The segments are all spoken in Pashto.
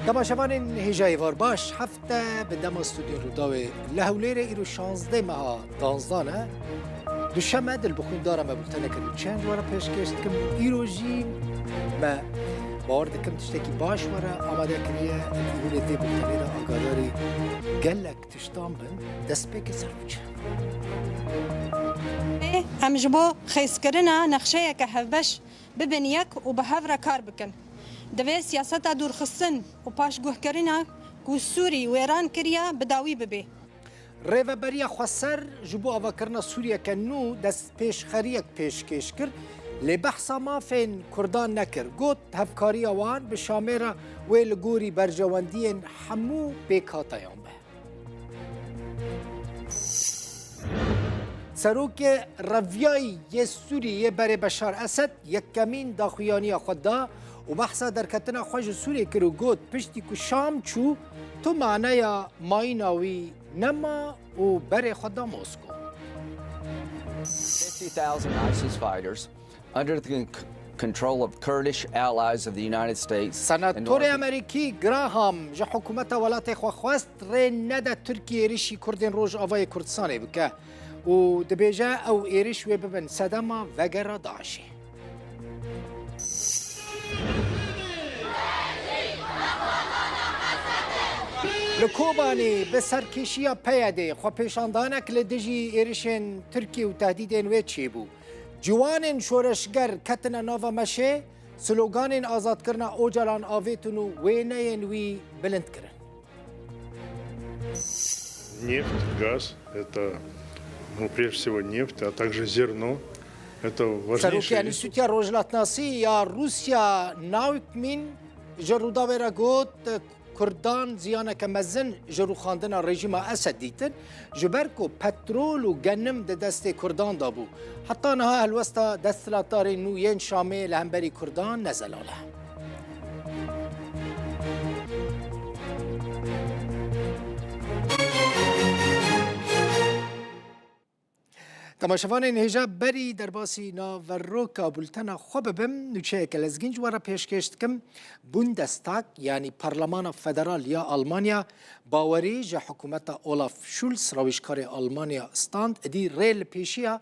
دماشوان هجای وار باش هفته به دم استودیو روداوی لهولیر ایرو 16 ماه دانزدانه دوشنبه دل بخون دارم بولتنه کرد چند وارا پیشکش کم ایرو جی ما باور دکم تشتکی باش وارا آماده کریه ایرو دی بولتنه را آگاداری گلک تشتان بند دست پیک سروچه هم جبو خیس کرنا نقشه که هفبش ببین یک و به هفره کار بکن دوی سیاست دور خستن و پاش گوه کرنا کو سوری و ایران کریا بداوی ببی ریوبریا خسر جبو آوا کرنا سوریه که نو دست پیش خریک پیش کش کر لی بحثا ما فین کردان نکر گوت هفکاری آوان به شامیره ویل گوری برجواندین همو بیکاتایان به سروک رویای یه سوریه بر بشار اسد یک کمین داخویانی خود دا و بحثا در کتنا خوش سوریه کرو گوت پشتی که شام چو تو معنی مایناوی نما و بر خود دا موسکو 50,000 ISIS fighters under the control of Kurdish allies of the United States. سناتور امریکی گراهام جا حکومت ولات خواست رین نده ترکیه ریشی کردین روش آوای کردستانه بکه و دبیجه او ایریش وی ببن صدما وگر داعشی لکوبانی به سرکشی پیاده خو پیشاندانک لدجی ایریشن ترکیه و تهدیدین وی چی بو جوان شورشگر کتن ناوا مشه سلوگان آزاد کرنا اوجلان آویتون و وینین وی بلند کرن Нефть, газ – это, прежде всего, нефть, а также зерно. Это سروکی важнейшие یعنی سوتیا روجلات ناسی یا روسیا ناوکمین جرودا ورا گوت کردان زیانه که مزن جرو خواندن رژیم اسد دیتن جبرکو پترول و گنم ده دست کردان دابو حتی نها هلوستا دستلاتار نوین شامه لهمبری کردان نزلاله تماشاوان هجا بری در باسی ناوروکا بولتنا خوب بم نوچه که لزگینج وارا پیشکشت کم بوندستاگ یعنی پارلمان فدرال یا آلمانیا باوری جا حکومت اولاف شولز رویشکار آلمانیا استاند ادی ریل پیشیا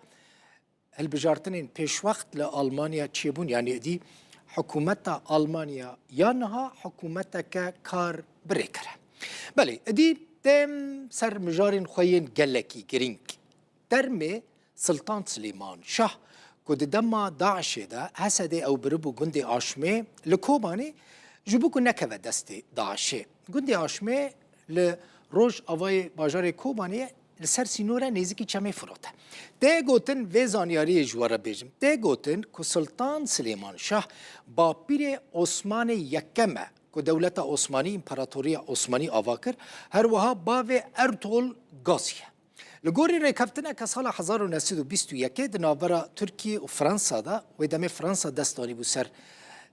البجارتنین پیش وقت لآلمانیا چیبون یعنی ادی حکومت آلمانیا یا نها حکومت که کار بری کره بله ادی دم سر مجارین خوین گلکی گرینگ درمه سلطان سليمان شاه كود دما داعش ده هسده او بربو جندي عاشمه لكوباني جبوكو نكفه دستي داعشه جندي عاشمه لروج اواي باجار كوباني لسر سينورا نيزكي چمه فروته ده گوتن و زانياري جوارا بيجم ده گوتن كو سلطان سليمان شاه با پیر عثمان يكمه كو دولت عثماني امپراتورية عثماني آواكر هر وها باوه ارطغرل غازيه لگوری ریکفتنه که سال 1921 دنابرا ترکیه و فرانسا دا و دم فرانسا دستانی بو سر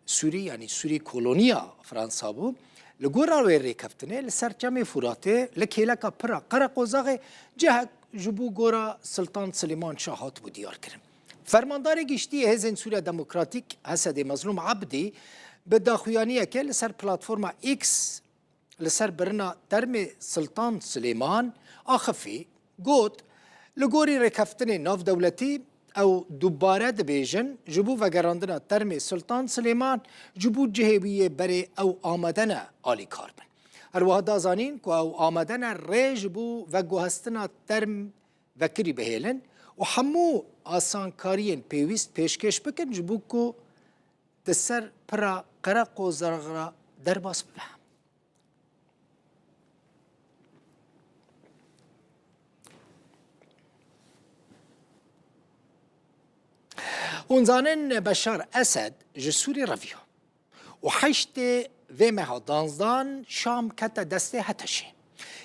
سوری یعنی سوری کولونیا فرانسا بو لگورا روی ریکفتنه لسر جمع فراته لکیلکا پرا قرق وزاق جهک جبو گورا سلطان سلیمان شاهات بو دیار کرن فرماندار گشتی هزین سوریا دموکراتیک حسد مظلوم عبدی به داخویانیه که لسر پلاتفورما ایکس لسر برنا درم سلطان سلیمان آخفی گوت لگوری رکفتن ناف دولتی او دوباره دبیجن جبو وگراندن ترم سلطان سلیمان جبو جهویه بره او آمدن آلی کاربن هر وها دازانین که او آمدن ری جبو وگوهستن ترم وکری بهیلن و همو آسانکارین پیویست پیشکش بکن جبو که دسر پرا قرق و زرغرا در باس بفهم ونزانن بشار اسد جسوري رفيو وحشت ومها دانزدان شام كتا دسته هتشي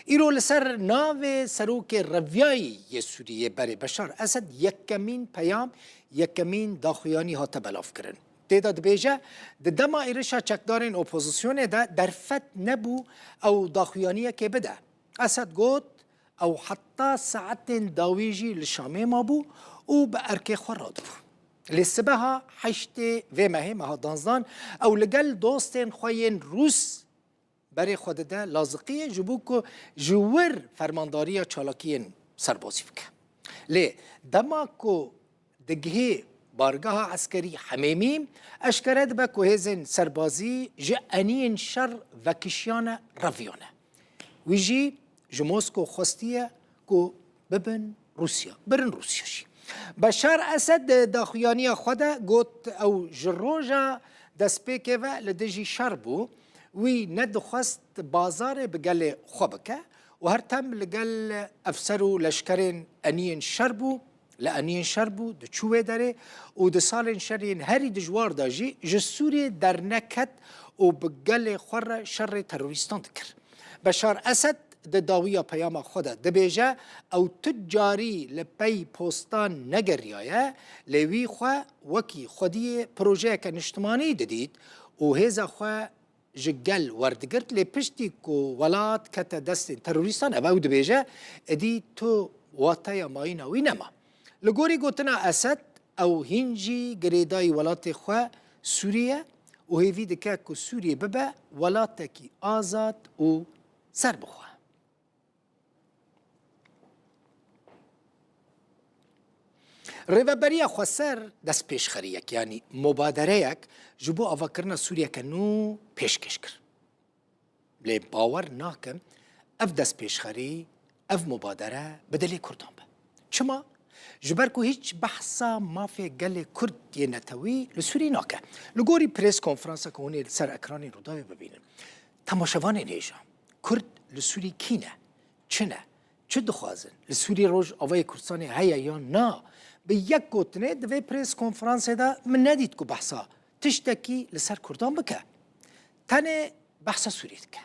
ایرو لسر ناو سروک رویای سوریه برای بشار اسد یکمین پیام یکمین داخویانی ها تبلاف کرن تعداد بیجه دما ایرشا چکدارین اپوزیسیون ده درفت نبو او داخویانی که بده اسد گوت او حتی ساعت داویجی لشامه ما بو او به ارکه خوراد بو لسبها حشت و مهمه دانزدان او لگل دوستین خوین روس برای خود ده لازقیه جبو که جور فرمانداری چالاکین سربازی بکه لی دما که دگه بارگاه عسکری حمیمی اشکرد به که هزین سربازی جانین شر و کشیان رویانه ویجی جموسکو خواستیه که ببن روسیا برن روسیا شی بشار اسد داخویانی خود گوت او جروجا دسپیکه و لدجی شربو وی ندخست بازار بگل خوبکه و هر تم لگل افسرو لشکرین انین شربو لانین شربو دچوه داره و دسالین شرین هری دجوار داجی جسوری در نکت و بگل خور شر تروریستان دکر بشار اسد د داویا پیام خود دبیجه او تجاری لپی پوستان نگریایه لوی خو وکی خودی پروژه که نشتمانی ددید و هزا خو جگل وردگرت لپشتی کو ولات کت دست تروریستان او دبیجه ادی تو واتای ماینا وینما لگوری گوتنا اسد او هنجی گریدای ولات خو سوریه و هیوی دکه که سوریه ببه ولات کی آزاد و سر بخواه ریوبریا خسر دست پیش خریک یعنی مبادره یک جبو آواکرنا سوریه کنو پیشکش کر لی باور ناکم اف دست پیش خری اف مبادره بدلی کردان به چما جبر کو هیچ بحثا مافی گل کرد یه نتوی لسوری ناکه لگوری پریس کنفرانسا که هونی سر اکرانی رو داوی ببینن تماشوان نیجا کرد لسوری کینه چنه چه دخوازن لسوری روش آوای کردستانی هیا یا نا به یک گوتنه دوی پریس کنفرانس دا من ندید که بحثا تشتکی لسر کردان بکه تنه بحثا سوری دکه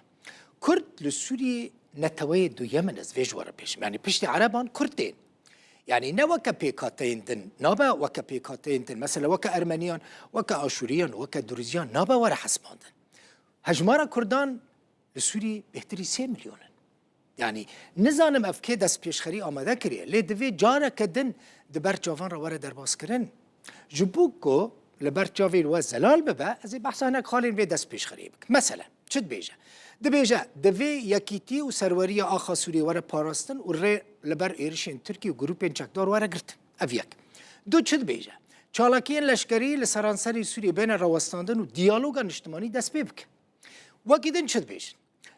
کرد لسوری نتوی دو یمن از ویجوار پیش یعنی پشت عربان کردین يعني نا وكا بيكاتين دن نابا وكا بيكاتين دن مثلا وكا أرمنيان وكا آشوريان وكا درزيان نابا ورا حسبان دن هجمارا كردان لسوري بهتري 3 مليون يعني نزانم افكي دست پیشخری آماده کریه لی دوی جارا کدن دبر جوان را وره درباز کرن جبوکو لبر جاوی رو زلال ببه از بحثا هنک خالین وی دست پیشخری بک مثلا چد بیجه دوی یکیتی و سروری آخا سوری وره پاراستن و ری لبر ایرشین ترکی و گروپین چکدار وره گرتن او یک دو چد بیجه چالاکین لشکری لسرانسری سوری بین روستاندن و دیالوگا نشتمانی دست بی بک وکیدن چد بیجه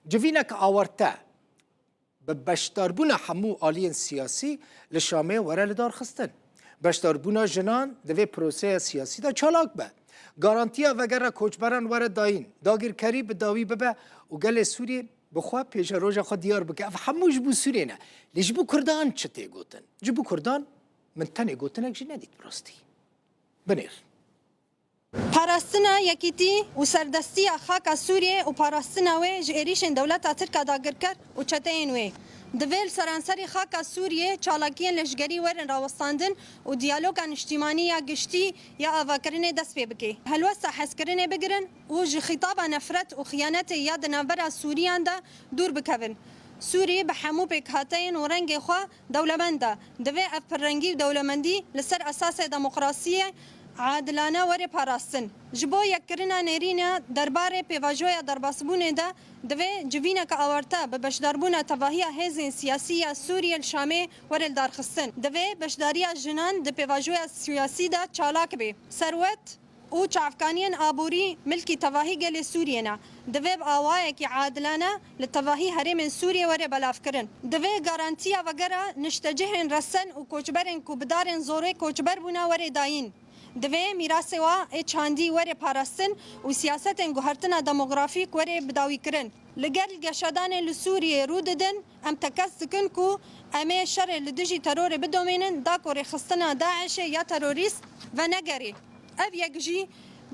جوینک آورته به بشتاربونا همو آلین سیاسی لشامه وره لدار خستن بشتاربونا جنان دوی پروسه سیاسی دا چالاک به گارانتیا وگره کوچبران وره داین داگیر کری به داوی ببه و گل سوری بخواه پیش روژا خود دیار بکه اف همو جبو سوری نه لی جبو کردان چطه گوتن جبو کردان من تنه گوتن اکجی ندید براستی بنیر پاراستنا یکیتی و سردستی خاک سوریه و پاراستنا وی جئریشن دولت ترکا داگر کرد و چتین وی دویل سرانسری خاک سوریه چالاکین لشگری ورن راوستاندن و دیالوگان اجتماعی یا گشتی یا آواکرین دست پی بکی هلوستا حسکرین بگرن و خطاب نفرت و خیانت یاد نبرا سوریان دا دور بکوین سوریه به همو بکهاتین و رنگ خواه دولمنده دوی افرنگی دولمندی لسر اساس دموکراسی عادلانه وری پاراستن جبو یکرنا نرینا درباره پیواجویا درباسبونه ده دوی جوینا که آورتا به بشداربونه تواهی هزین سیاسی سوریه الشامه ورل دارخستن دوی بشداری جنان ده پیواجویا سیاسی ده چالاک بی ثروت او چافکانین آبوری ملکی تواهی گل سوریه نه دوی آوای کی عادلانه لتواهی حریم سوریه وری بلاف کرن دوی گارانتیا وگره نشتجهن رسن و کوچبرن کو بدارن زوره کوچبر بونا وری داین دوی میراث وا چاندی وره پاراستن و سیاست گوهرتنا دموگرافیک وره بداوی کرن لگل گشادان لسوریه رو ددن ام تکس دکن کو امه شر لدجی ترور بدومینن دا کوری خستنا داعش یا تروریست و نگری او یکجی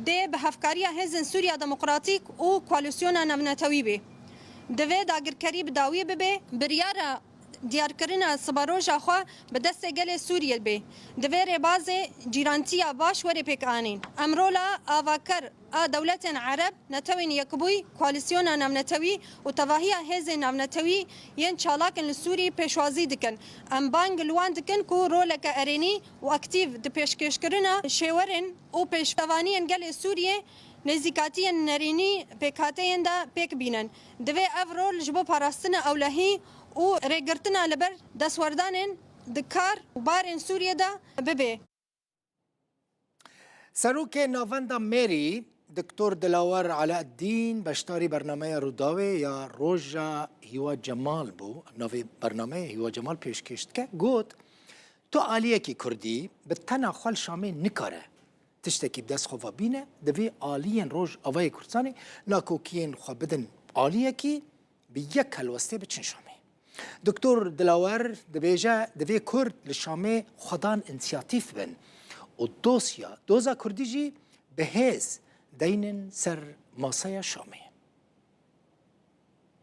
ده به هفکاری هزن سوریا دموکراتیک و کوالوسیون نمنتوی بی دوی داگرکری بداوی ببه بریارا دیارکردنا سباروجا خوا به دست گل سوریه بی دویر باز جیرانتیا باش وری پیک آنین امرولا آواکر دولت عرب نتوین یکبوی کواليسيون نام نتوی و تواهی هز نام نتوی ین چالاکن لسوری پیشوازی دکن ام بانگ لوان دکن کو رولک ارینی و اکتیو د پیشکش کردنا شورن او پیشتوانی گل سوریه نزیکاتی نرینی پیکاتین دا پیک بینن دوی افرول جبو پاراستنا اولهی و ریگرتنا لبر دسوردانن دکار و بارن سوریه دا ببه سروک ناوندا مری دکتور دلاور علاء الدین بشتاری برنامه روداوی یا روژا هیوا جمال بو نوی برنامه هیوا جمال پیش کشت که گوت تو آلیه کی کردی به تنها خال شامه نکاره تشتکی بدست خواه بینه دوی آلیین روژ آوای کردستانی ناکوکین خواه بدن آلیه کی به یک هلوسته بچن شامه دکتور دلاور دوی کرد لشامه خودان انسیاتیف بن و دوزا کردی جی به هز دینن سر ماسای شامه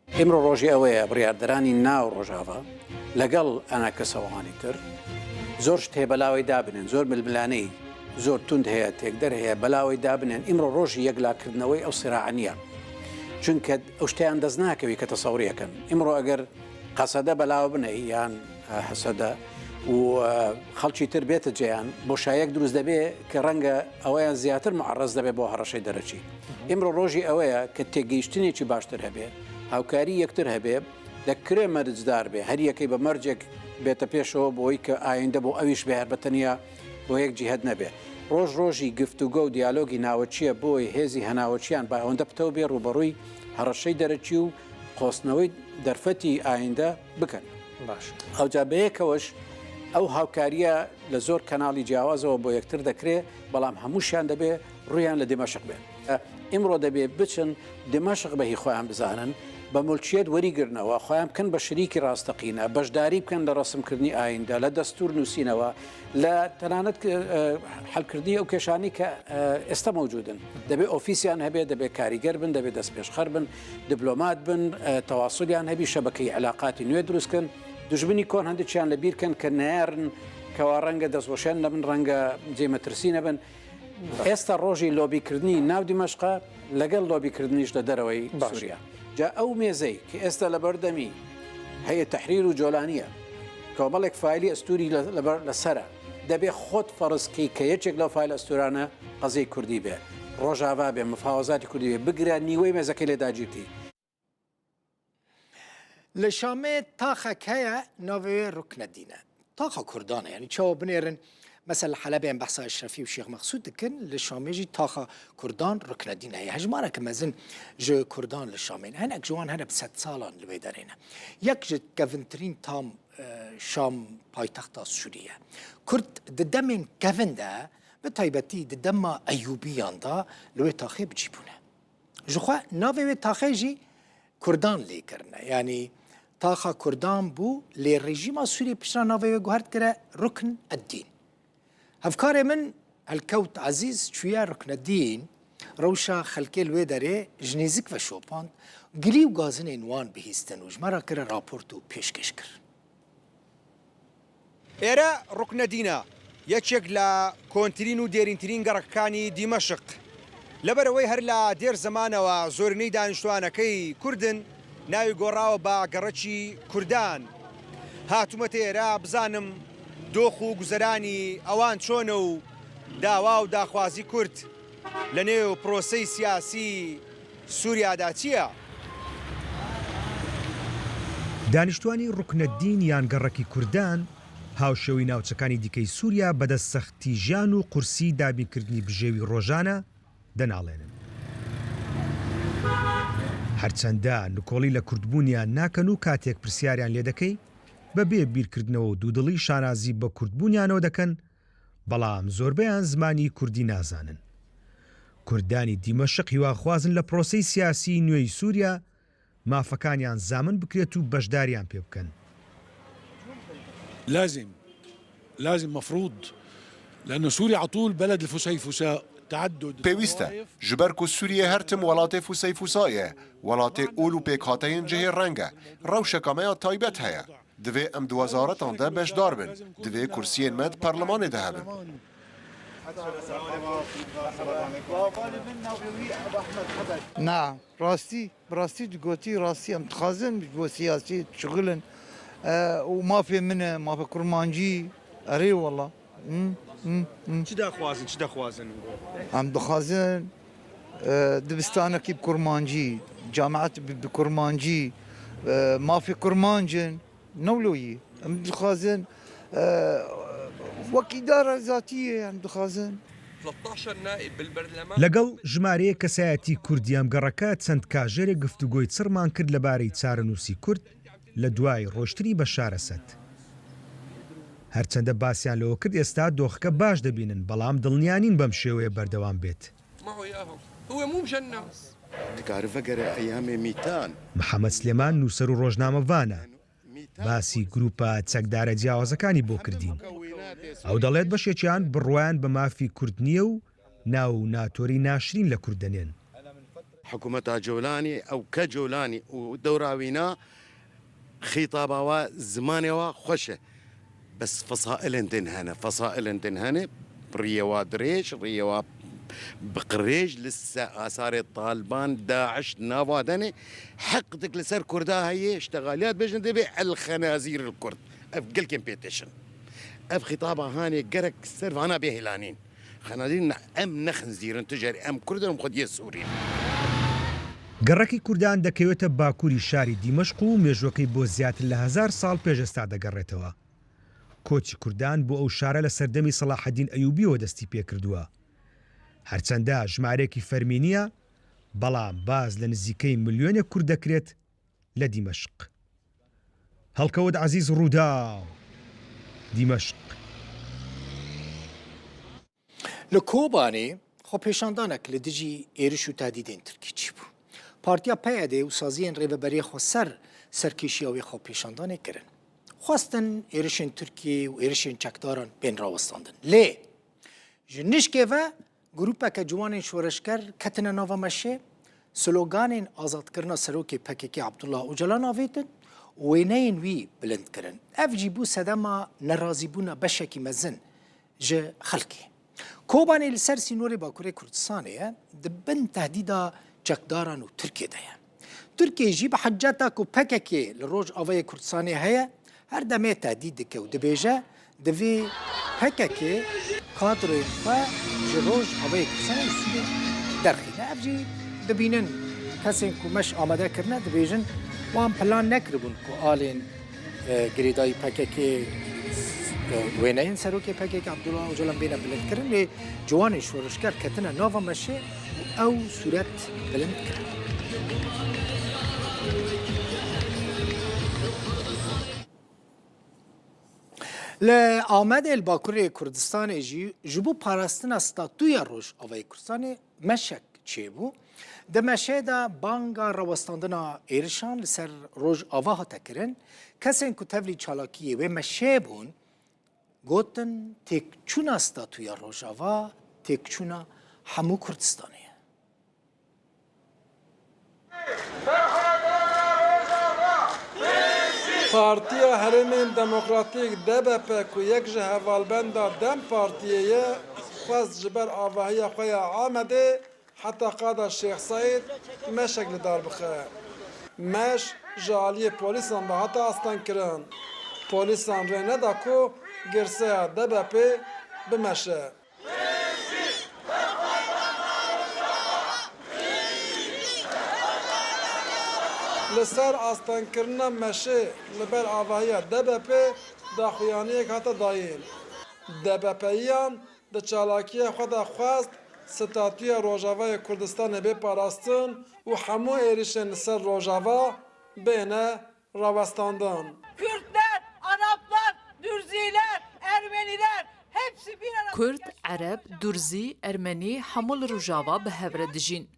امرو روژی اوه بریاردرانی ناو روژاوا لگل انا کسوانی تر زور شته بلاوی دابنن زور ململانی زور تند هيا تقدر هي بلاوي دابنن امرو روژی یگلا کردنوی او صراعنیه چونکه اوشتیان دزناکوی که تصوریه کن امرو اگر قصده بلاو بنه یان حسده و خلچی تربیت جیان بوشایک دروز دبی که رنگ اویا زیاتر معرض دبی بو هرشی درچی امرو روژی اویا که تگیشتنی چی باشتر هبی هاوکاری یکتر هبی دکره مرزدار بی هر یکی به مرجک بیت پیشو بوی که آینده بو اویش به هربتنیا بو یک جهاد نبی روژی گفتگو دیالوگی ناوچیه بوی هزی هناوچیان با اونده بتو بی روبروی هرشی درچی و قوسنوی درفتی آینده بکن باش او جابه کوش او هاوکاریه لزور کانالی جیاواز و بو یکتر دکره بلام هموشیان دبی رویان لدمشق بین امرو دبی بچن دمشق بهی خواهم بزانن بملچیت وریگرنه و خواهم کن بشریکی راستقینه بشداری بکن لرسم کردنی آینده لدستور نوسینه و لتنانت حل کردنی او کشانی که است موجودن دبی اوفیسیان هبی دبی کاریگر بن دبی دست پیشخر بن دیپلمات بن تواصلیان هبی شبکه علاقاتی نوی دروست کن دجبنی کن هندی چیان لبیر کن که نهرن که رنگ دستوشن نبن رنگ جیمترسی نبن است روژی لوبی کردنی ناو دمشق لگل لوبی کردنیش لدروی سوریا جاء او میزی که است لبردمی هي تحرير وجولانيه كومالك فايلي استوري لسرا دبي خود فرض كي كيتشك لو فايل استورانه قضيه كردي به روجافا به مفاوضات كردي به بقرا نيوي مزكله داجيتي لشامه تاخك هيا نوي ركن الدين تاخا كردانه يعني تشو بنيرن مثلا حلبين بحث اشرفي وشيخ مقصود كن للشامي جي تاخا كردان ركن الدين هي هجمانه كمازن جو كردان للشامين هناك جوان هنا بست سالان لبيدارينا يكجت كافنترين تام شام پایتخت سوریه کرد ددمین کفنده به تایبتی ددم ایوبیان دا لوی تاخی بجیبونه جخوا ناوی تاخی جی کردان لی کرنه یعنی تاخا کردان بو لی رژیم سوری پشنا ناوی گوهرد کرده رکن الدین هفکار من الكوت عزیز چویا رکن الدین روشا خلکی لوی داره جنیزک و شوپاند گلی و گازن انوان بهیستن و جمارا کرده راپورت و پیشکش کرد ئێرە ڕوکنەدینە یەکێک لە کۆنترین و دێرینترین گەڕەکانی دیمەشق لەبەرەوەی هەر لە دێر زەمانەوە زۆرینەی دانیشتوانەکەی کوردن ناوی گۆڕاوە بە گەڕەکی کوردان هاتوومەتە ئێرە بزانم دۆخ و گوزەرانی ئەوان چۆنە و داوا و داخوازی کورد لە نێو پرۆسەی سیاسی سووریادا چییە؟ دانیشتوانی ڕوکنەدین یان گەڕەکی کوردان هاوشەوی ناوچەکانی دیکەی سووریا بەدەست سەختی ژیان و قورسی دابینکردنی بژێوی ڕۆژانە دەناڵێنن. هەرچەندە نکۆڵی لە کوردبوونیان ناکەن و کاتێک پرسیاریان لێ دەکەی بەبێ بیرکردنەوە و دوودڵی شانازی بە کوردبوونیانەوە دەکەن بەڵام زۆربەیان زمانی کوردی نازانن. کوردانی دیمەشق هیواخوازن لە پرۆسەی سیاسی نوێی سووریا مافەکانیان زامن بکرێت و بەشداریان پێ بکەن. لازم مفروض لأن سوريا على طول بلد الفسيفساء تعدد پێویستە ژبەرک و سووریە هەرتم وڵاتی فوسەیفوسایە وڵاتی ئول و پێکهاتەیەن جهێ ڕەنگە ڕەوشەکەمەیە تایبەت هەیە دوێ ئەم دو وەزارەتاندا بەشدار بن دوێ کورسیên me پەرلەمانê de hebin. نعم راستي تقولتي راسي ام تخازن بو سياسي شغلن وما في منه ما في كرمانجي اري والله چ دەخوازن ام دخازن دبستانه كي بكرمانجي جامعات بكرمانجي ما في كرمانجن نولوي ام دخازن وكإدارة ذاتية ام دخازن 13 نائب بالبرلمان لەگەڵ ژمارەیە کەسایەتی کوردیام گەڕەکە چەند کاژێرێک گفتوگۆی چڕمان کرد لەبارەی چارەنووسی کورد لە دوای ڕۆشتنی بە شارەسەت. هەرچەندە باسییان لەوە کرد ئێستا دۆخەکە باش دەبینن بەڵام دڵنیانین بەم شێوەیە بەردەوام بێت. محەممەد سلێمان نووسەر و ڕۆژنامەڤانە باسی گروپە چەکدارە جیاوازەکانی بۆ کردین. ئەو دەڵێت بەشێکیان بڕوایان بە مافی کورد نییە و ناو ناتۆری ناشرین لە کوردەنێن. حکوومەتە جۆلانی ئەو کە جۆلانی و دەوراوینا خیتاباوە زمانەوە خۆشە بەس فەسائلن هەنێ ڕیەوە درێژ ڕیەوە بقرێژ لسه ئاسارێ طالبان داعش ناوادەنێ حەقدێک لەسەر کووردا هەیە شتەغالیات بێژن دەبێ الخەنازیر الکورد ئەف گەلکێن پێتێشن ئەف خیتابە هانێ گەرەک سەرڤانە بێهێلانین خەنازیر ئەم نەخنزیرن تجاری ئەم کوردن خودیە سوورین. گەڕەکی کوردان دەکەوێتە باکووری شاری دیمەشق و مێژوەکەی بۆ زیاتر لە 1000 ساڵ پێشەستا دەگەڕێتەوە. کۆچی کوردان بۆ ئەو شارە لە سەردەمی سەلاحەدین ئەیوبیەوە دەستی پێکردووە. هەرچەندە ژمارێکی فەرمینیە بەڵام باز لە نزیکەی ملیۆنێک کورد دەکرێت لە دیمەشق. هەڵکەوت عەزیز ڕوودا دیمەشق. لە کۆبانێ خۆپێشاندانێک لە دژی ئێرش و تادیدên ترکی چی بوو؟ پارتیا پەیەدێ و سازیên ڕێبەبەریە خۆ سەرکێشیەوەی خۆپێشاندانێ کردن. خواستن ئێرشên تورکی و ئێرشên چەکداران بێن ڕاوەستاندن. لێ ji nişkê ve grûpeke ciwanên şoreşger ketine nava meşê sloganên azadkirina serokê PKK Abdullah Öcalan avêtin û wêneyên wî bilind kirin. Ev jî bû sedema nerazîbûna beşekî mezin ji xelkê. Kobanê li ser sînorê Bakurê Kurdistanê ye di bin tehdîda çekdaran û Tirkiye de ye. Tirkiye jî bi heceta ku PKK li roj avayê Kurdistanê heye her demê tehdîd dike û dibêje divê PKK kadroyên xwe ji roj avayê Kurdistanê Sûriyê derxîne. Ev jî dibînin kesên ku meş amade kirine dibêjin wan plan nekiribûn ku alên girêdayî PKK wêneyên serokê PKK Abdullah Öcalan bêne bilindkirin lê ciwanên şoreşger ketine nava meşê û ew sûret bilind kirin. Li Amedê li Bakurê Kurdistanê jî ji bo parastina statuya Rojavayê Kurdistanê meşek çêbû. Di meşê de banga rawestandina êrişan li ser Rojava hate kirin. Kesên ku tevlî çalakiyê wê meşê bûn gotin têkçûna statuya Rojava têkçûna hemû Kurdistanê ye. Partiya Herêmên Demokratîk DBP ku yek ji hevalbenda Dem Partiyê ye xwest ji ber avahiya xwe ya Amedê heta qada Şêx Saîd meşek li dar bixe. Meş ji aliyê polîsan ve heta astan kirin. Polîsan rê neda ku girseya DBP bimeşe. Li ser astankirina meşê li ber avahiya DBP daxuyaniyek hata dayîn. DBPiyan di çalakiya xwe de xwest statûya Rojavayê Kurdistanê bê parastin û hemû êrişên li ser Rojava bêne rawestandin. Kürtler, Araplar, Dürziler, Ermeniler hepsi bir arada. Kurd, Arab, Dürzî, Ermenî hemû li Rojava bi hev re dijîn.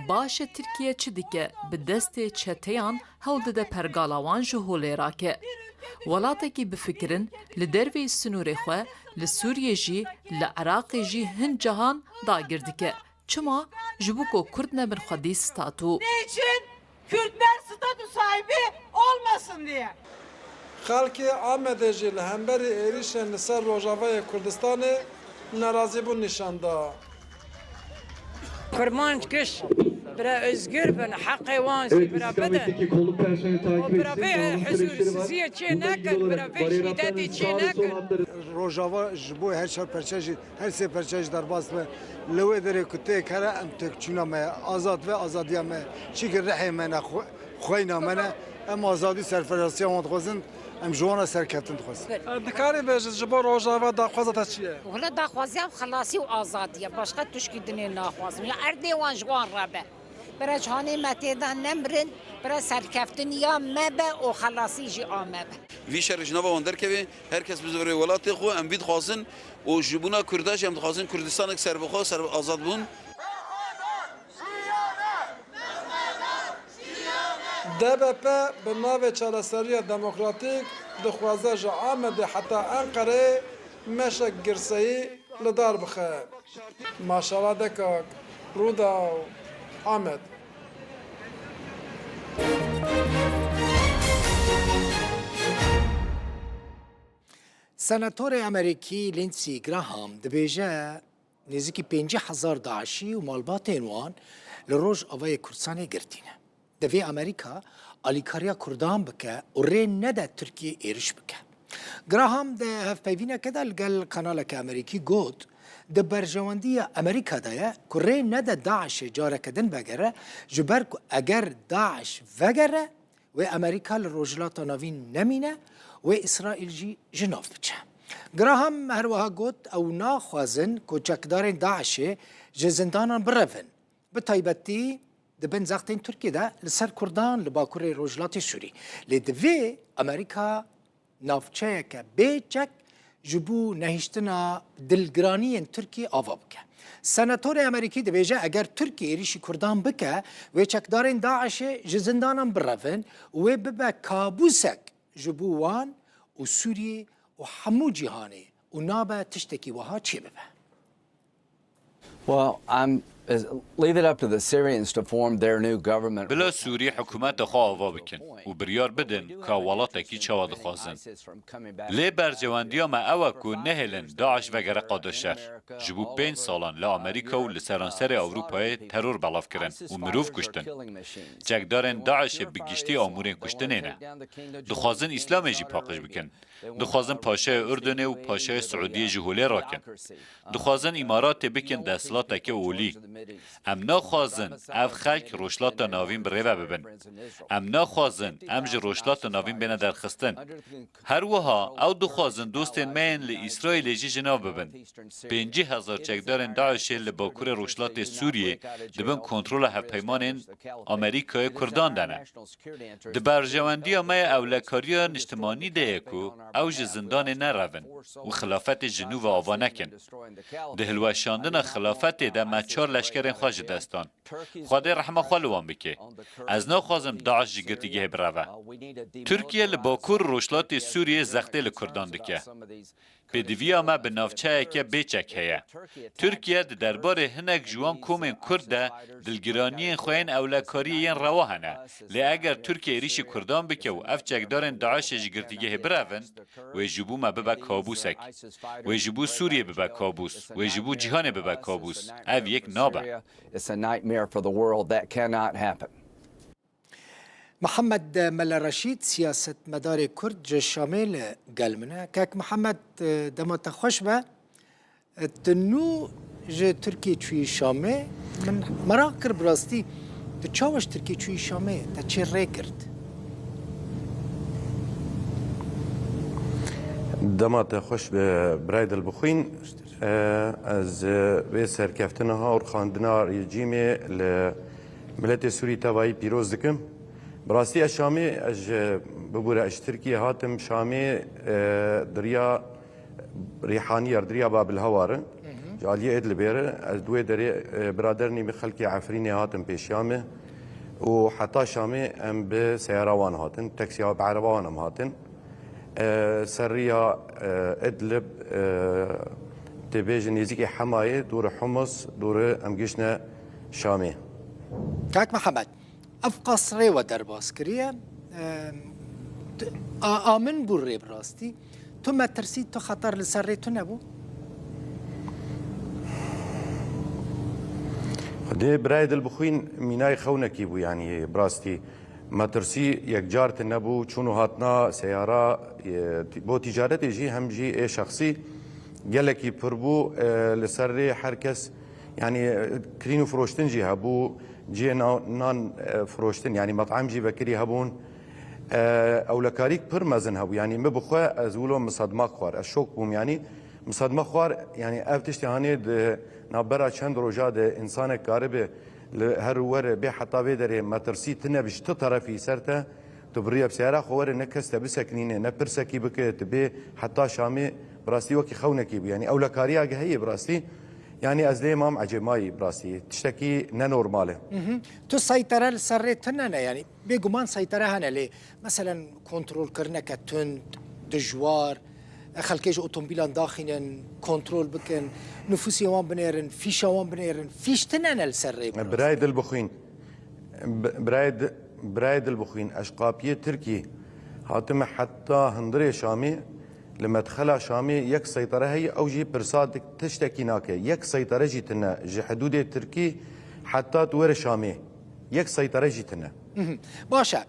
Baş e Tirkiye çi dike bi destê çeteyan hewl dide pergala wan ji holê rake. Welatekî bifikirin li dervê sinûrê xwe li Sûriye jî li Iraqê jî hin cihan dagir dike. Çima ji bo ku Kurd nebin xwedî statû. Niçin? Kürtler statü sahibi olmasın diye. خلکی آمده جی لهمبری ایریشن لسر روژاوای کردستان ناراضی بون نشان دا. کرمان کش برا özgür ben hakkı vansi برا بدن و برا به حضور چه نکن برا به شدتی چه نکن روژاوا جبو هر شهر پرچاجی هر سه پرچاج در باز به لوی داره کته کره ام تکچونا ما آزاد و آزادی ما چی که رحم من خوینا من ام آزادی سرفرازی آمد خوزن ام جوانا سرکتن خوز دکاری بیشتر جبر روژاوا داخوازه چیه؟ ولی داخوازیم خلاصی و آزادیه باشقه تشکی دنیا ناخوازم یا اردی وان جوان رابه برای جهانی متیدان نمرن برای سرکفتن یا مبه و خلاصی جی آمبه وی شهر جناب آن درکوی هر کس بزرگ ولایت خو ام بید خواستن و جبونا کرداش ام خواستن کردستان یک سر بخوا سر آزاد بون DBP به نام چالسری دموکراتیک دخوازه جا آمده حتی انقره مشک گرسایی لدار بخه ماشاءالله دکاک رودا آمد سناتور امریکی لینسی گراهام دبیجه نزدیکی 50,000 داعشی و مالباتین وان لروج آوای کردستان گرتینه. دوی امریکا آلیکاریا کردان بکه و ری نده ترکیه ایرش بکه. گراهام ده هف پیوینه که دلگل کانال که امریکی گود ده برجواندی امریکا دایه که ری نده داعش جاره کدن بگره جبر که اگر داعش وگره و امریکا لروجلات ناوین نمینه و اسرائیل جی جناف بچه. گراهام هروها گود او ناخوازن که چکدارین داعش جزندانان برفن. به تایبتی دبن زاختین ترکیه ده لسر کردان لباکور روجلات سوری. لدوی امریکا نافچه که بیچک جبو نهشتنا دلگرانی ترکیه آوا بکه. سناتور امریکی دبیجه اگر ترکیه ایریشی کردان بکه و چکدارین داعش جزندانان برفن و ببه کابوسک جبو وان و سوریه و همو جهانه و نابه تشتکی وها چی ببه؟ Well, leave it up to the Syrians to form their new government. بلا سوری حکومت دخواه آوا بکن و بریار بدن که ولاتکی چوا دخوازن. لی برجواندیا ما اوه که نهلن داعش وگره قادشر. جبو 5 سالان لامریکا و لسرانسر اوروپای ترور بلاف کرن و مروف کشتن. جگدارن داعش بگیشتی آمورین کشتن اینه. دخوازن اسلام جی پاقش بکن. دخوازن پاشای اردن و پاشای سعودی جهولی راکن. دخوازن امارات بکن دستلات که اولی. ام ناخوازن اف خلق روشلات ناوین بریوه ببن. ام ناخوازن امج روشلات ناوین بینه درخستن. هر وها او دخوازن دوستین مین لی اسرائیل جی جناب ببن. 50,000 چکدارن داعش لباکور روشلات سوریه دبن کنترول هفپیمان امریکای کردان دانه. دبرجواندی امای اولکاریا نشتمانی ده اکو اوج زندان نرون و خلافت جنوب آوا نکن. ده هلوشاندن خلافت ده مچار لشکرین خواج دستان. خواده رحمه خوالوان بکه. از ناخوازم داعش جگرتیگه براوه. ترکیه لباکور روشلات سوریه زخته لکردان دکه. بدویا ما به نافچه که بیچک هیا. ترکیه درباره هنگ جوان کومن کرده دلگرانی خوین اولکاری این رواهنه. لی اگر ترکیه ایریش کردان بکه و افچک دارن داعش جگرتیگه براون و جبو ما ببا کابوسک. و جبو سوریه ببا کابوس. و جبو جهان ببا کابوس. او یک نابه. It's a nightmare for the world that cannot happen. محمد ملا رشید سیاست مدار کرد جه شامل گلمنه که محمد دمات خوش به تنو جه ترکی چوی شامه من مراکر براستی تو چاوش ترکی چوی شامه تا چه ری کرد؟ دمات خوش به براید البخوین از به سرکفتنها و خاندنا رژیمی لملت سوری تبایی پیروز دکم براستی الشامي اج ببورة اج تركيا هاتم شامي دريا ريحانية دريا باب الهوار جالية ادل بير دوي دري برادرني بخلكي عفريني هاتم بيشامي وحتى شامي ام بسياروان هاتن تاكسي بعربان ام هاتن سريا ادلب تبيج نيزيكي حماية دور حمص دور امجشنا شامي كاك محمد اف قصري ودرباسكريه آمن بو ری براستی تو ما ترسی تو خطر لسر ری تو نبو؟ خدي برايد البخوين ميناي خونكي بو يعني براستي ما ترسي يكجارت النبو شنو هاتنا سيارة بو تجارة يجي هم جي اي شخصي قالك بربو لسري حركس يعني كرينو فروشتن جي هبو جي نان فروشتن يعني مطعم جي بكري هبون او لكاريك بر مزن هبو يعني مبخوا ازولو مصدمه خوار الشوك بوم يعني مصدمه خوار يعني افتشتي هاني نابرا چند روجا ده انسان كاربه هر ور به حتى بدري ما ترسي تنا بش طرفي سرته تبريا بسيارة خوار نكست بسكنين نبرسكي بك تبي حتى شامي براستي وكي خونكي يعني او لكاريا هي براستي يعني ازلي مام عجماي براستي تشتكي نورماله تو سيطرة لسر تنانا يعني بيقومان سيطرة هنا ليه مثلا كنترول كرنا كتند دجوار خلكيج اوتومبيلان داخلين كنترول بكن نفوسي وان بنيرن فيش وان بنيرن فيش تنانا لسر برايد البخوين برايد البخوين اشقابيه تركي هاتم حتى هندري شامي لما دخل شامي يك سيطرة هي أو جي برصاد تشتكي ناكي يك سيطرة جيتنا جي حدود تركي حتى تور شامي يك سيطرة جيتنا باشا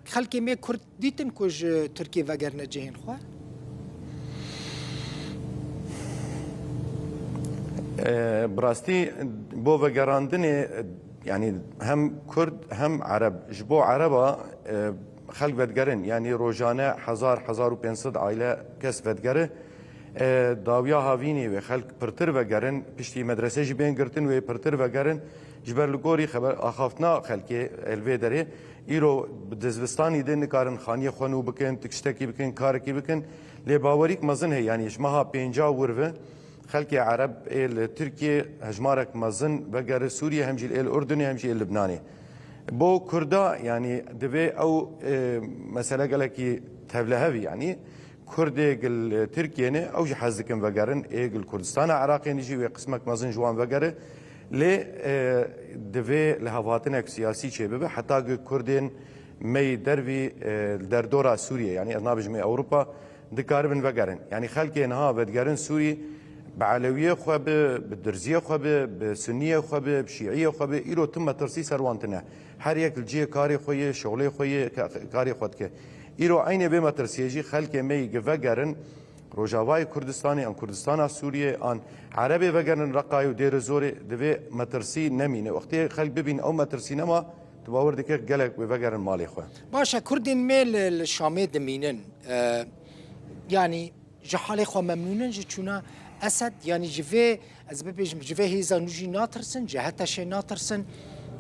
خلقي مي كرد ديتن كوج تركي وگرنا جهين خواه براستي بو وگراندني يعني هم كرد هم عرب جبو عربا خلق ودگرن يعني روزانه 1500 عائله کس ودگره داویا هاوینی و خلق پرتر وگرن پشتی مدرسه جی بین گرتن و پرتر وگرن جبر لگوری خبر آخافتنا خلقی الوی داره ایرو دزوستانی دن کارن خانی خونو بکن تکشتکی بکن کارکی بکن لی باوریک مزن هی يعني جماها 50 ورفه خلقی عرب ترکیه هجمارک مزن وگره سوریه همجی الاردنی همجی لبنانی بو كردا يعني دبي او مسألة قالك تبلهوي يعني كردي قل تركيا او جي حزكن وقرن قل كردستان عراقي نجي وقسمك مازن جوان وقره لي دبي لهواتنك سياسي شبه حتى كردين مي دربي دردورا سوريا يعني اذناب جميع اوروبا دكاربن وقرن يعني خلقي انها بدقرن سوري بعلوية خواب بالدرزية خواب بسنية خواب بشيعية خواب إيرو تم ترسي سروانتنا هر یک الجي كاري خوية شغلي خوية كاري خودك إيرو عيني بما ترسيجي خلق مي وقرن روجاواي كردستاني أن كردستان سوريا أن عربي وقرن رقاي ودير زوري دبي مترسي نمينه وقتي خلق ببين أو مترسي نما تباور ديك قالك وقرن مالي خواه باشا كردين ميل الشامي دمينن يعني جحالي خو ممنونن جتشونا أسد يعني جفي أزبيج جفي هيزا نوجي ناترسن جهتا شي ناترسن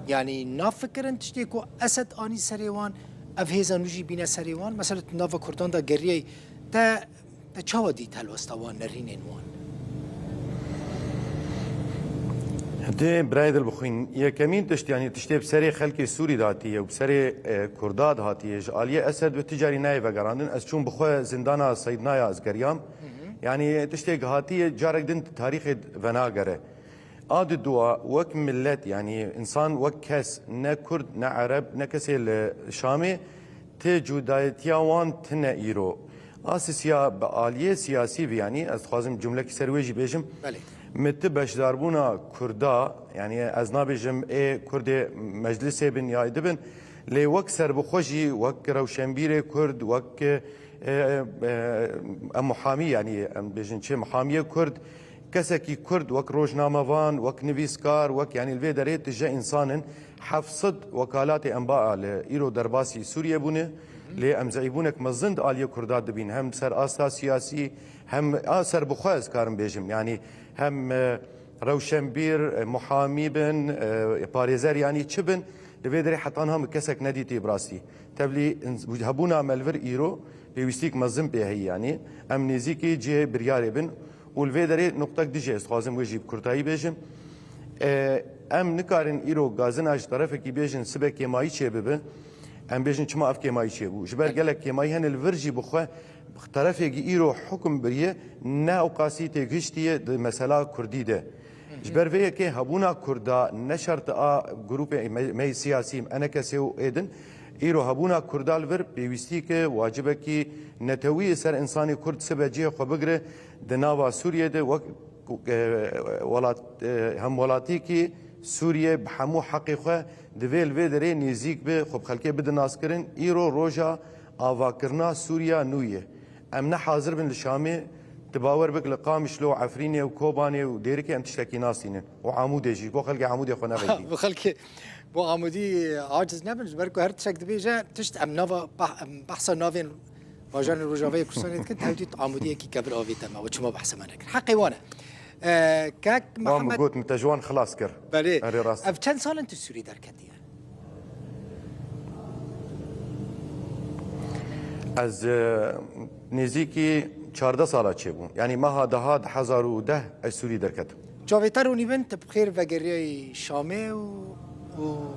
يعني نافكرن تشتيكو أسد آني سريوان أف هيزا نوجي بينا سريوان مثلا نافا كردان دا قريي تا چاوا دي تلوستوان نرينين وان هدي برايد البخوين يا كمين تشتي يعني تشتي بسري خلقي سوري داتي وبسري كرداد هاتي جالية أسد وتجاري ناي وقراندن أس چون بخوا زندانا سيدنايا از قريام يعني تشتي هاتي جارك دن تاريخ فناقره آد الدوا وك ملت يعني إنسان وك كس نا كرد نا عرب نا كسي الشامي تجو دايتيا وان تنا إيرو آسيسيا بآلية سياسي يعني أستخازم جملة كسرويجي بيجم متبش داربونا كردا يعني أزنا بيجم كرد مجلس بن يا إدبن لي وك سربخوجي وك روشنبيري كرد وك محامي يعني بيجن شي محامية كرد كسكي كرد وك روجناموان وك نفيسكار وك يعني الفي دريت تجا إنسان حفصد وكالات أنباء لإيرو درباسي سوريا بونه لأمزعيبونك مزند آلية كردات دبين هم سر آستا سياسي هم سر بخواز كارم بيجم يعني هم روشنبير محامي بن باريزر يعني تشبن لفي دري حتى هم كسك نديتي براسي تبلي هبونا ملفر إيرو بيوستيك مزن بهي يعني أم نزيكي جي برياري بن والفي دري نقطة ديجي استخازم ويجيب كرتاي بيجم ام نكارن إيرو غازن اج طرفك بيجن سبك كيماي تشي ببن ام بيجن چما اف كيماي تشي بو جبر قالك كيماي هن الفرجي بخوا طرفك إيرو حكم بريه نا اوقاسي تغشتي مساله كردي ده جبر في كي هبونا كردا نشرت جروب مي سياسي انا كسيو ايدن ایرو هبونا کردال ور پیوستی که واجبه کی نتوی سر انسانی کرد سبجی خو بگره د ناوا سوریه ده وک ولات هم ولاتی کی سوریه بهمو حقی خو د ویل و درې نزیک به خو خلکه بده ناس کرن ایرو روجا اواکرنا سوریا نویه امنه حاضر بن الشامي تباور بك لقامش لو عفريني وكوباني وديركي ام تشتكي ناسين وعمودي جي بو خلقي عمودي خو نبيتي بو خلقي بو عمودي عاجز نبن بركو هر تشك دبيجا تشت ام نوفا بحث نوفين واجان الرجاويه كرسانيت كنت هودي عموديه كي قبل اوفي تما وشما بحث ما نكر حقي وانا كاك محمد قلت متجوان خلاص كر بلي اف كان سال انت سوري دركتي از نزیکی 14 ساله چه بون یعنی ماها دهاد 1010 از سوری درکت جاویتر اونی بنت بخیر وگریای شامه و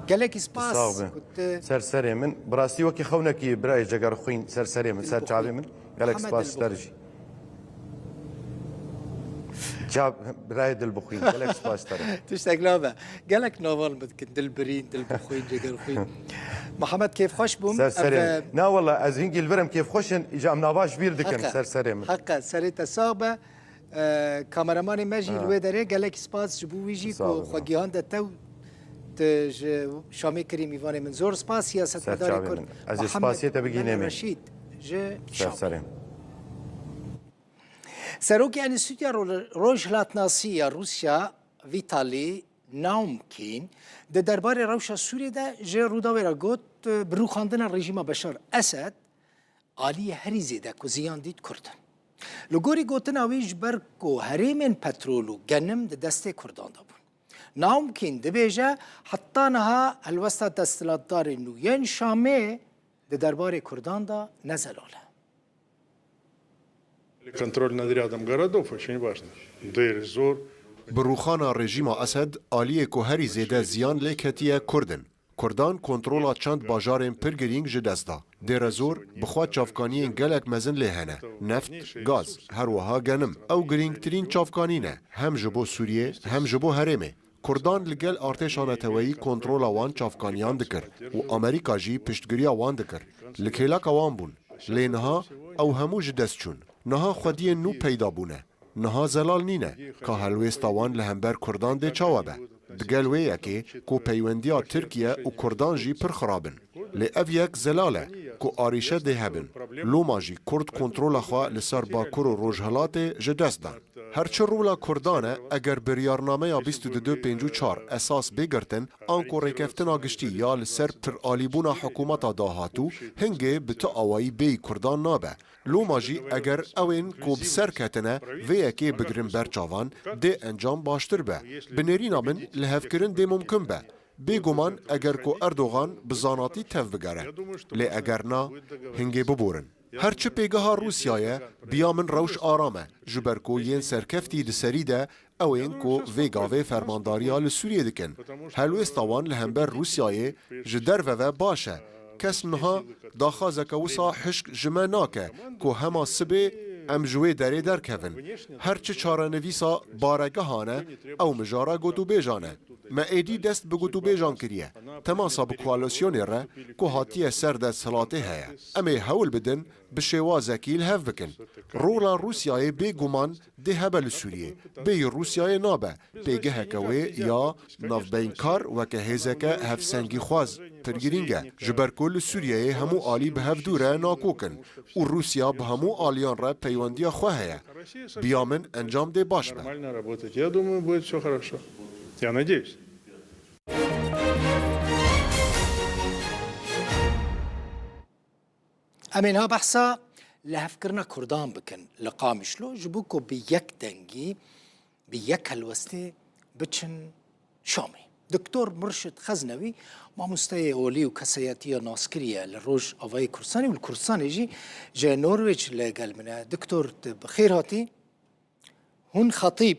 گلک اسپاس سرسری من براستی وکی خونکی برای جگر خوین سرسری من سر چابی من گلک اسپاس درجی جاب برای دل بخوین گلک اسپاس درجی تشتغلابه گلک نوال متكن دل برين دل بخوين جگر خوين محمد كيف خوش بوم سرسری نا والله از هنگی الورم كيف خوشن اجام نواش بیر دکن سرسری من حقا سریت صاحب کامرامان ماجي الودره گلک اسپاس جبو ویجی کو خوگیان دتو تج شامی کریم ایوان من زور سپاس سیاست مداری کرد از اسپاسیت بگینه من رشید ج سرسری سروکی انستیتویا روجهلاتناسیya روسیا ویتالی ناومکین د دربار روشا سوریه ده ج روداویرا گوت بروخاندن رژیم بشار اسد عالی هری زیده کو زیان دید کردن لگوری گوتن اویج بر کو هریمن پترولو گنم د دسته کردان دا بون ناومکین دبیجه حتی نها الوسط دستلاتدار نوین شامه د دربار کردان دا نزلاله Контроль над рядом городов очень важно. Дейр-Зор. بروخانا رژیم اسد آلیه که هری زیده زیان لیکتیه کردن. کردان کنترولا چند باجارین پرگرینگ جدستا. دیرزور بخواد چافکانیین گلک مزن لیهنه. نفت، گاز، هر وها گنم. او گرینگ ترین چافکانینه. هم جبو سوریه، هم جبو هرمه. کردان لگل ارتشان توایی کنترولا وان چافکانیان دکر. و امریکا جی پشتگریا وان دکر. لکیلاک وان بون. لینها او همو جدست چون. نها خودی نو پیدا بونه. نها زلال نینه که هلویستاوان لهمبر کردان ده چاوبه. دگل ویکی که پیوندیا ترکیه و کردان جی پر خرابن. لی او یک زلاله که آریشه ده هبن. لوما جی کرد کنترول خواه لسر باکر و روجهلات جدست دان. هرچه رولا کردانه اگر بریارنامه یا 2254 اساس بگرتن آنکو ریکفتن آگشتی یا لسر پر آلیبون حکومتا داهاتو هنگه بتا آوائی بی کردان نابه. لوما جی اگر اوین کو بسر کتنه ویکی بگرن برچاوان ده انجام باشتر به. بنیرین آمن لحف کرن ده ممکن به. بگمان اگر کو اردوغان بزاناتی تف بگره. لی اگر نا هنگه ببورن. هرچه پیگاه روسیایه بیامن روش آرامه جبر کو ین سرکفتی دسری ده او این کو ویگاوه فرمانداریا لسوریه دکن هلوستاوان لهمبر روسیایه جدر و باشه کس نها داخازه وسا حشک جمعناکه کو هما سبه ام جوی دره در کهون هرچه چاره نویسا بارگهانه او مجاره گوتو بیجانه ما ایدی دست بگوتو بیجان کریه تماسا بکوالوسیونی را که هاتیه سر دست سلاته هیا امی هول بدن بشیوا زکیل هف بکن رولا روسیای بی گمان ده هبل سوریه بی روسیای نابه بیگه هکوه یا ناف بینکار و که هزکه هف سنگی خواز پرگیرینگه جبر کل سوریه همو آلی به هف دوره ناکوکن و روسیا به همو آلیان را پیوندی خواه هیا بیامن انجام ده باش به Я думаю, будет все хорошо. Я надеюсь. امین ها بحثا لهفکرنا کردان بکن لقامشلو جبوکو بیک دنگی بیک هلوسته بچن شامی دکتور مرشد خزنوی ماموستای اولی و کسایتی ناسکریه لروج آوای کرسانی و الکرسانی جا نورویج لگل منه دکتور بخیر هاتی هون خطیب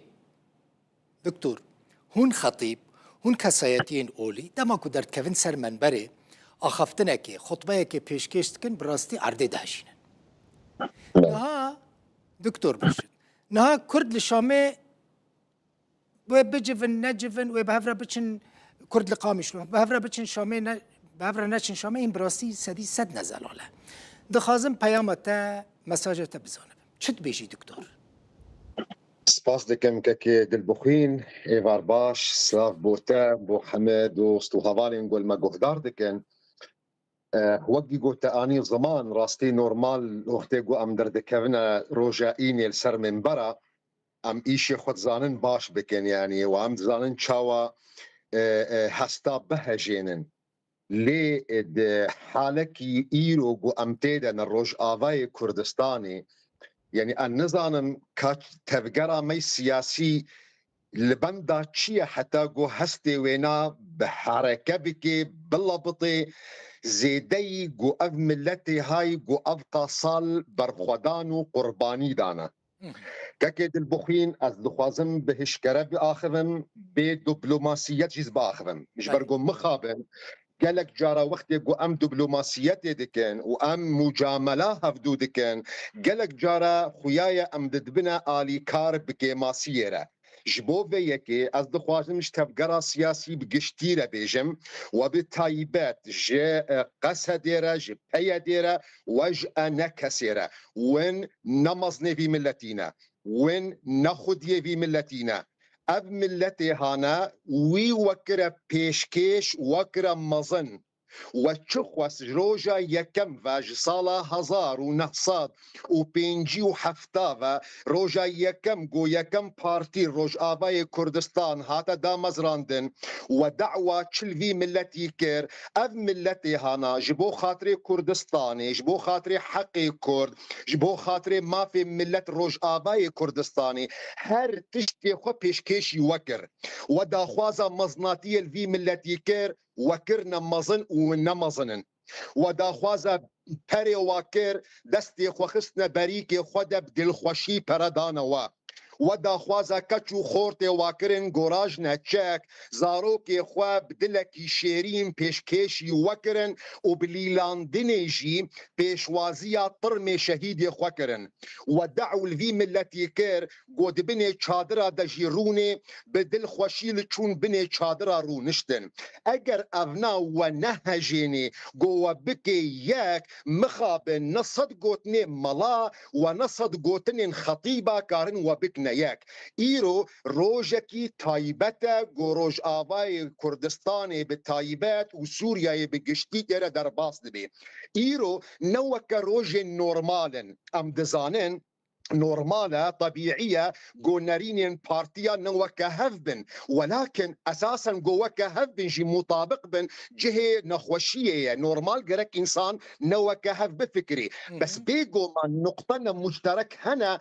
دکتور هون خطیب هون کسایتین اولی دما کو درد کفن سر منبره آخفتنه که خطبه که پیشکش کن براستی عرده دهشینن نها دکتور باشد نها کرد لشامه و بجفن نجفن و بهفره بچن کرد لقامش له بهفره بچن شامه بافر نچین شما این براستی سدی صد نزلاله دخوازم پیامت مساجت بزنم چت بیجی دکتر سپاس دکم که دلبخین ایوار باش سلاف بوتا بو حمد و ستوهوالین قول ما گهدار دکن وقتی گوت آنی زمان راستی نورمال وقتی گو ام دردکونا روجائینی السر منبرا ام ایشی خود زانن باش بکن یعنی و ام زانن چاوا هستا بهجینن لی حالکی ایرو گو ام تیدن الروج آوای کردستانی يعني النظام كتفجر مي سياسي لبندا تشيا حتى جو هستي وينا بحركة بكي باللبطي زيدي جو أف ملتي هاي جو أبقى صال برخدانو قرباني دانا كاكيد البخين از دخوازم بهشكرة بآخذم بدبلوماسية جيز بآخذم مش برقو مخابن قالك جارا وقت يقو ام دبلوماسيات دكن وام مجامله هفدو دكن قالك جارا خويايا ام ددبنا الي كار بكي ماسيره جبو يكي از دخوازم تفقرا سياسي بقشتيره بيجم وبالتايبات جي قسا ديره جي بيا ديره وج انا كسيره وين نمزني في ملتينا وين ناخد في ملتينا اب ملتي هانا وي وكرا بيشكيش وكرا مظن وتشخوس روجا يكم فاج صالة هزار ونحصاد وبينجي وحفتافا روجا يكم جو يكم بارتي روج آباي كردستان هاتا دا مزراندن ودعوة تشلفي ملتي كير اف ملتي هانا جبو خاطري كردستاني جبو خاطري حقي كرد جبو خاطري ما في ملت روج آباي كردستاني هر تشتي خو بيشكيش يوكر ودا خوازا مزناتي الفي ملتي كير وكرنا مظن ونمظنن ودا خوازا پری واکر دستی خوخستنا بریک خود بدل خوشی پردانوا ودا خوازا کچو خورت واکرن گوراج نچک زاروک خو بدلکی شیرین پیشکشی وکرن و بلیلاندن جی پیشوازیا طرم شهید خوکرن ودعو الفی ملتی کر گود بنی چادر دجیرونه بدل خوشی لچون بنی چادر رو نشتن اگر اونا و نهجینی گو بکی یک مخاب نصد گوتنی ملا و نصد گوتن خطیبا کارن و بک نياك إيرو روجكي تايبتا جوروج آواي كردستاني بالتايبات وسوريا بقشتي ترى درباس دبي إيرو نوك روج نورمالا أم دزانين نورمالة طبيعية جو نارين بارتيا نوك هفبن ولكن أساسا جوك هفبن جي مطابق بن جهة نخوشية نورمال جرك إنسان نوك هفب فكري بس بيجو ما نقطنا مشترك هنا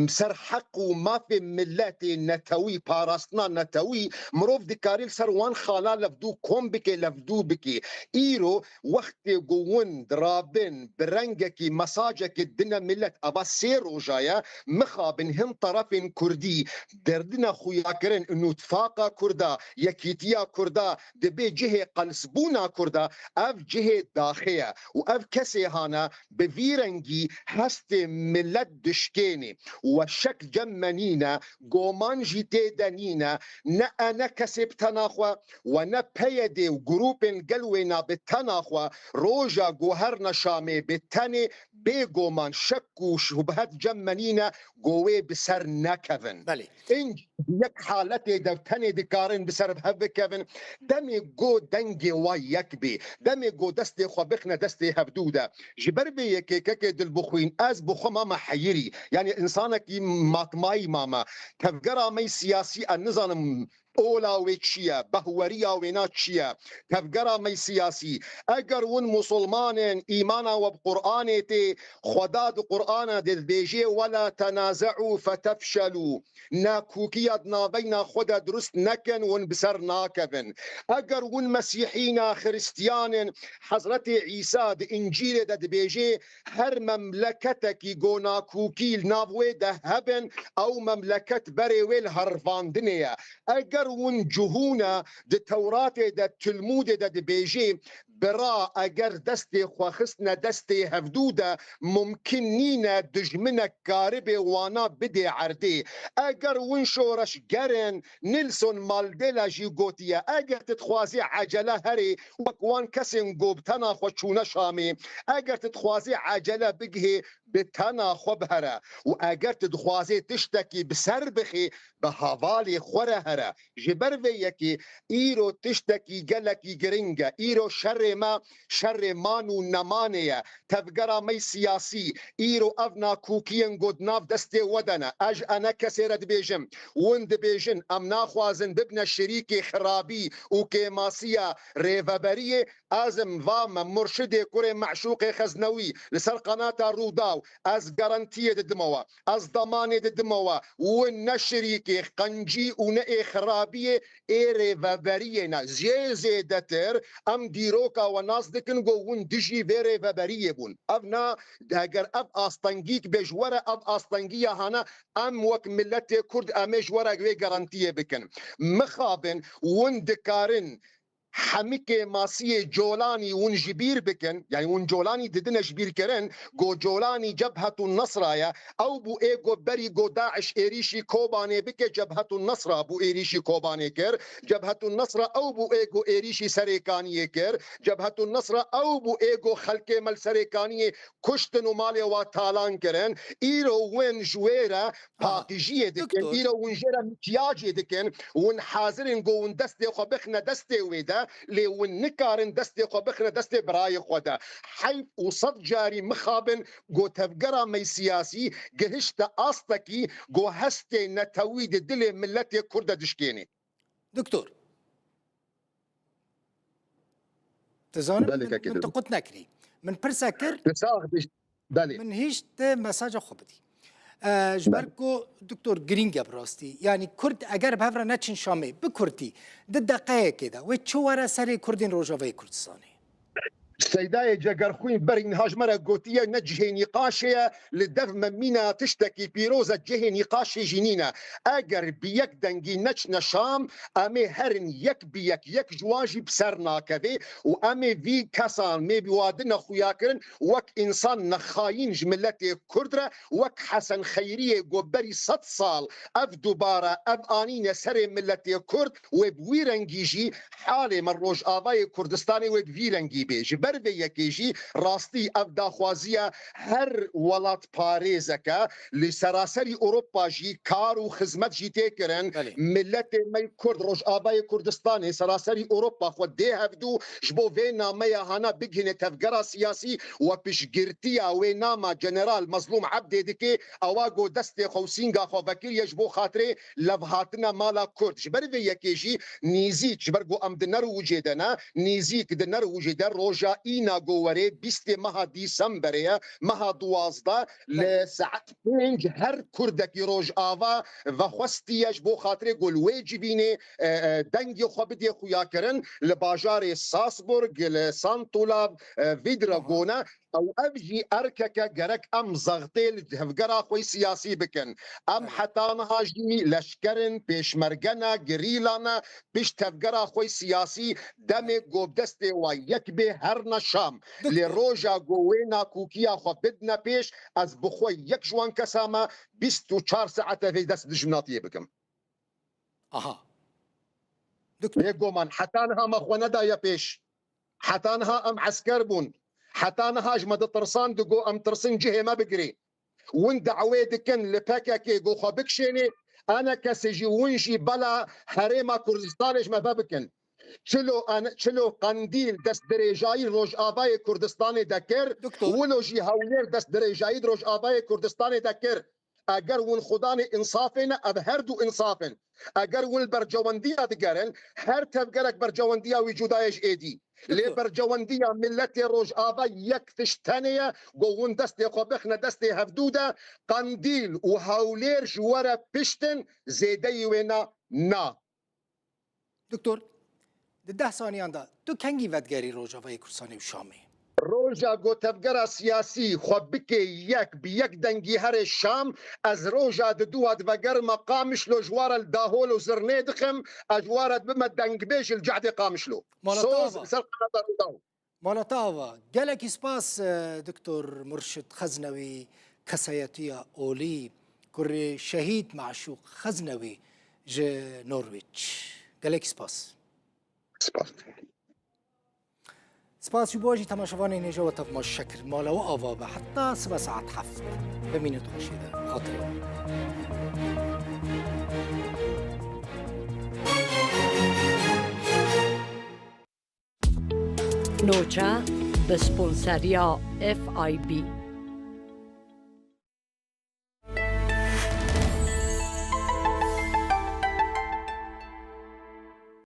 سر حق وما في ملاتي نتوي باراسنا نتوي مروف ديكاريل سروان خالا لفدو كوم بكي لفدو بكي إيرو وقت جوون درابن برنجكي مساجك الدنا ملت أبا سيرو جاي مخابن هم طرف كردي دردنا خويا كرن انه اتفاقا كردا يكيتيا كردا دبي جهه قلسبونا كردا اف جهه داخيه واف كسي هانا بفيرنجي هست ملت دشكيني وشك جمنينا قومان جيتي دانينا نا انا كسب تناخوا ونا بيدي وجروب قلوينا بالتناخوا روجا جوهرنا شامي بالتاني بيقومان شك وشبهات جمنينا قوي بسر نكفن بلي انج يك حالتي دفتني دكارن بسر بهب كفن دمي قو دنجي ويكبي دمي قو دستي خبخنا دستي هبدودا جبربي يكي دلبخوين از بخو ماما حيري يعني انسانك ماتماي ماما كفقرا مي سياسي النظام اولا ويتشيا بهوريا ويناتشيا كفقرا مي سياسي اگر ون مسلمان ايمانا وبقرآن تي خداد قرآن دل بيجي ولا تنازعوا فتفشلوا ناكوكيا نابينا خدا درست نكن ون بسر ناكفن اگر ون مسيحينا خريستيان حضرت عيسى د انجيل د بيجي هر مملكتك يقو ناكوكي نابوي ده هبن او مملكت بريويل هرفاندنيا اگر ون جهونا د تورات د تلمود د بيجي برا اگر دستي خواخستنا دستي هفدودا ممكن نينا دجمنك كاربي وانا بدي عردي اگر ونشورش جرن نيلسون مالديلا جي غوتيا اگر تتخوازي عجله هري وكوان كسن قوبتنا خوشونا شامي اگر تتخوازي عجله بقهي بتنا خبهرة واگر تتخوازي تشتكي بسربخي بهافالي خورهرة جبر يكي ايرو تشتكي جلكي جرينجا ايرو شر مانو نمانيا تفقرا مي سياسي ايرو افنا كوكيين قد ناف دستي ودنا اج انا كسيرت بيجم وند بيجن ام ناخوازن ببنا شريكي خرابي وكيماسيا ريفابريه ازم فام مرشدي كوري معشوقي خزنوي لسر قناة روداو از جارانتيه دموا از ضمانه دموا ون شريكي قنجي ونئي خرابيه اي ريفابريه زيدتر ام ديروكا وناس دكن ون دجي فيري فابريه بون افنا داگر اب استنجيك بجوره اب استنجيه هانا ام وك ملت كرد امش ورا جوي جارانتيه بكن مخابن وندكارن حميكي ماسيه جولاني ونجبير بكن يعني ون جولاني ددنا جبير كرن جو جولاني جبهة النصر او بو ايغو بري جو داعش ايريشي كوباني بك جبهة النصر بو ايريشي كوباني كر جبهة النصر او بو ايغو ايريشي سريكاني كر جبهة النصر او بو ايغو خلقي مال سريكاني كشتن ومالي واتالان كرن ايرو وين جويرا باقيجيه دكن ايرو ون جيرا مكياجي دكن ون حاضرين جو ون دستي خبخنا دستي ويدا لي ونكارن دستي خبخنا دستي براي خدا حيف وصد جاري مخابن جو تفقرا مي سياسي جهشت أصتكي جو هستي نتويد دلي ملتي كردة دشكيني دكتور تزانم من تقوت نكري من برساكر من هيشت مساج خبدي جبركو دكتور جرينجا براستي يعني كرد اگر بهفرا نتشن شامي بكردي دقائق كده وتشورا سري كردين روجافي كردستاني سيداي جاكرخوين برين هاجمرة قوتية نجه نقاشية للدف ممينة تشتكي بيروزة جه نقاشي جنينة اگر بيك دنجي نتش نشام امي هرن يك بيك يك جواجي بسرنا كذي وامي في كسان مي بيوادنا خوياكرن وك انسان نخاين جملتي كردرة وك حسن خيرية قبري 6 صال اف دوبارة اف انين سري ملتي كرد وبويرنجيجي حالي من روج آباي كردستاني وبويرنجي بيجي بربي يكيجي راستي افدا خوازية هر ولات باريزكا لسراسري اوروبا جي كار وخزمت جي تيكرن ملت مي كرد روج آباي كردستاني سراسري اوروبا خود دي هفدو جبو فينا ميا هانا بجهن تفقرا سياسي وبشجرتيا ويناما جنرال مظلوم عبد ديكي اواغو دستي خوسينغا خو فكر يجبو خاطري لفهاتنا مالا كرد جبربي يكيجي نيزيك جبرغو ام دنر وجدنا نيزيك دنر وجدن روجا اینا گواره 20 ماه دیسمبر ماه 12 لساعت 5 هر کردکی روج آوا و خواستیش بو خاطر گل واجبینه دنگی خوابدی خویا کرن لباجار ساسبورگ لسانتولا ویدراگونا او ابجي اركك جرك ام زغطيل هفقرا خوي سياسي بكن ام حتانها جي لشكرن بيشمرجنا جريلانا بيش تفقرا خوي سياسي دمي قوب دستي ويكبي هرنا شام لروجا قوينا كوكيا خو بدنا بيش از بخوي يك جوان كسامة 24 ساعة في دست دجمناتي بكم اها دكتور من حتانها مخوندا يا بيش حتانها ام عسكر بون حتى انا هاجمد الطرسان دقو ام ترسن جهه ما بقري وين دعويدكن لباكاكي جو خبكشيني انا كسجي ونجي بلا حريمه كردستانش ما بابكن چلو قنديل دست درجاي روج آبای كردستاني دكر ولو جي هاولير دست درجاي روج آبای كردستاني دكر اگر ون خدان انصافنا اب هر دو انصافن اگر ون برجوانديا دگرن هر تفگرك برجوانديا وجودايش ايدي لي برجوانديا ملتي روج آبا يكتش تانية قوون دستي قبخنا دستي هفدودة قنديل وهاولير جوارا بشتن زيدي وينا نا دكتور ده ثانيان دا تو کنگی ودگری روجاوای کردستانی و شامی روجا گو تفگرا سیاسی خوبک یک بیک دنگی هر شام از روجا ددوات وگر مقامش لو جوار الداهول و زرنه دخم اجوارت بما دنگ بیش الجعد قامش لو صوز سرقنا دارو مالتاوا گلکی سپاس دکتر مرشد خزنوی کسایتیا اولی کر شهید معشوق خزنوی ج نورویج گلکی سپاس سپاس بواجی تماشاوان اینجا و تفما شکر مالا و آوابه حتی 7 ساعت بمینت خوشیده خاطری نوچه به سپونسریا FIB